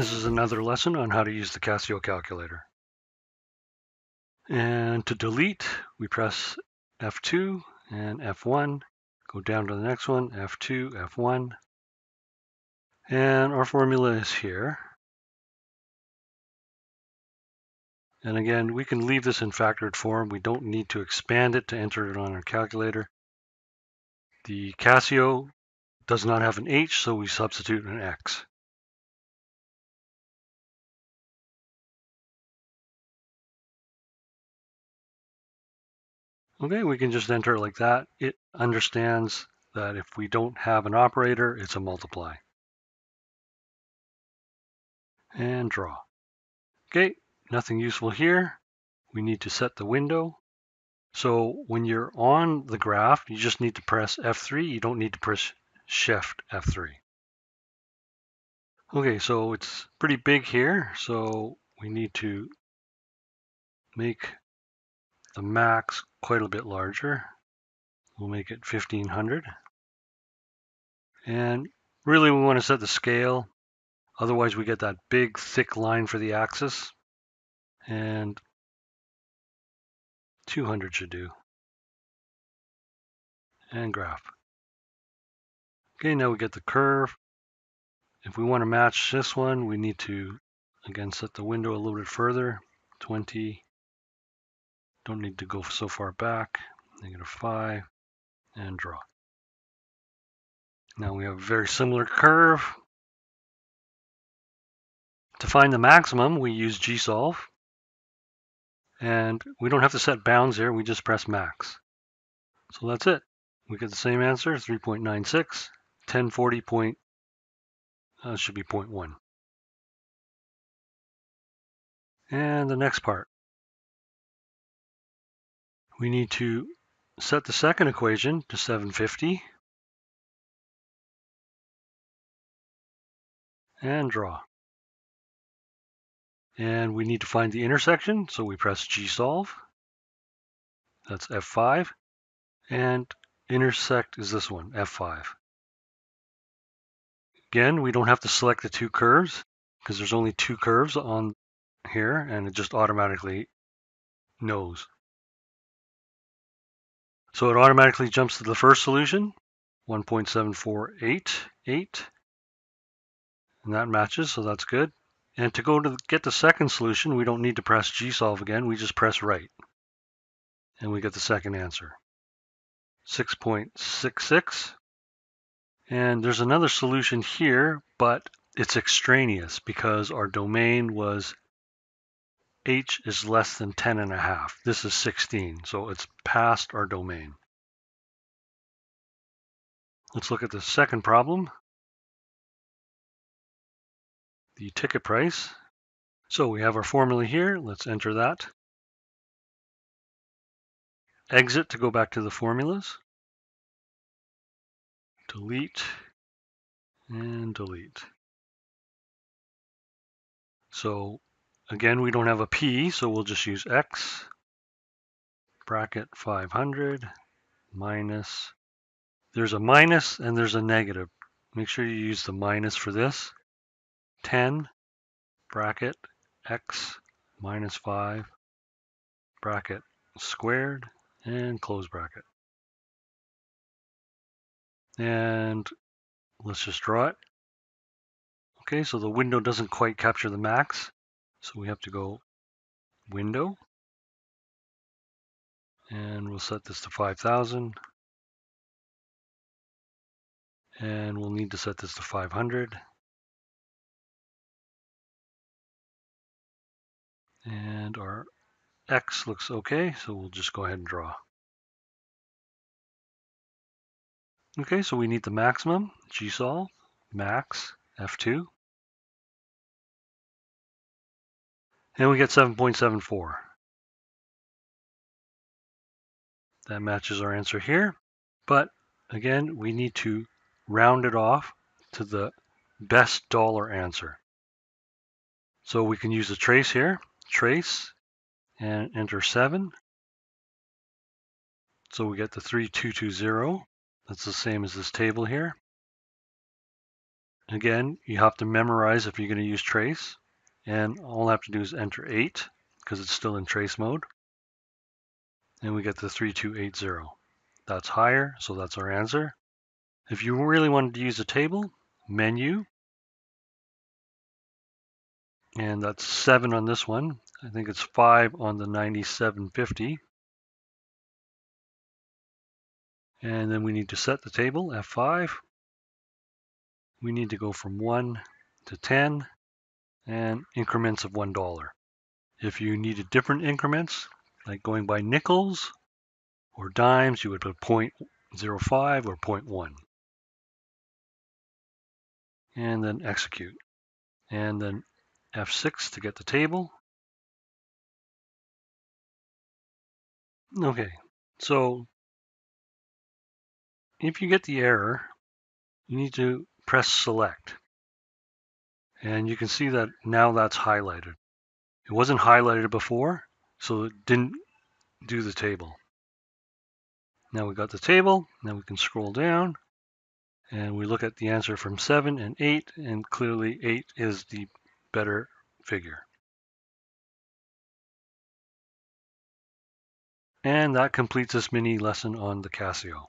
This is another lesson on how to use the Casio calculator. And to delete, we press F2 and F1, go down to the next one, F2, F1, and our formula is here. And again, we can leave this in factored form. We don't need to expand it to enter it on our calculator. The Casio does not have an H, so we substitute an X. Okay, we can just enter it like that. It understands that if we don't have an operator, it's a multiply. And draw. Okay, nothing useful here. We need to set the window. So when you're on the graph, you just need to press F3. You don't need to press Shift F3. Okay, so it's pretty big here. So we need to make the max quite a bit larger. We'll make it 1500. And really we want to set the scale. Otherwise we get that big thick line for the axis. And 200 should do. And graph. Okay, now we get the curve. If we want to match this one, we need to, again, set the window a little bit further, 20. Don't need to go so far back, -5, and draw. Now we have a very similar curve. To find the maximum, we use gsolve. And we don't have to set bounds here, we just press max. So that's it. We get the same answer, 3.96, 1040 should be 0.1. And the next part. We need to set the second equation to 750 and draw. And we need to find the intersection, so we press gsolve. That's F5. And intersect is this one, F5. Again, we don't have to select the two curves because there's only two curves on here and it just automatically knows. So it automatically jumps to the first solution, 1.7488, and that matches, so that's good. And to go to get the second solution, we don't need to press gsolve again, we just press right. And we get the second answer, 6.66. And there's another solution here, but it's extraneous because our domain was h is less than 10.5. This is 16, so it's past our domain. Let's look at the second problem. The ticket price. So we have our formula here. Let's enter that. Exit to go back to the formulas. Delete and delete. So again, we don't have a P, so we'll just use X, bracket 500, minus. There's a minus and there's a negative. Make sure you use the minus for this. 10, bracket X, minus 5, bracket squared, and close bracket. And let's just draw it. Okay, so the window doesn't quite capture the max, so we have to go window, and we'll set this to 5,000, and we'll need to set this to 500, and our X looks okay, so we'll just go ahead and draw. Okay, so we need the maximum, gsolve, max, F2, and we get 7.74. That matches our answer here, but again, we need to round it off to the best dollar answer. So we can use the trace here, trace, and enter 7. So we get the 3220. That's the same as this table here. Again, you have to memorize if you're going to use trace. And all I have to do is enter 8 because it's still in trace mode. And we get the 3280. That's higher, so that's our answer. If you really wanted to use a table, menu, and that's 7 on this one. I think it's 5 on the 9750. And then we need to set the table, F5. We need to go from 1 to 10 and increments of $1. If you needed different increments, like going by nickels or dimes, you would put 0.05 or 0.1. And then execute. And then F6 to get the table. Okay, so if you get the error, you need to press select. And you can see that now that's highlighted. It wasn't highlighted before, so it didn't do the table. Now we got the table, now we can scroll down and we look at the answer from 7 and 8, and clearly 8 is the better figure. And that completes this mini lesson on the Casio.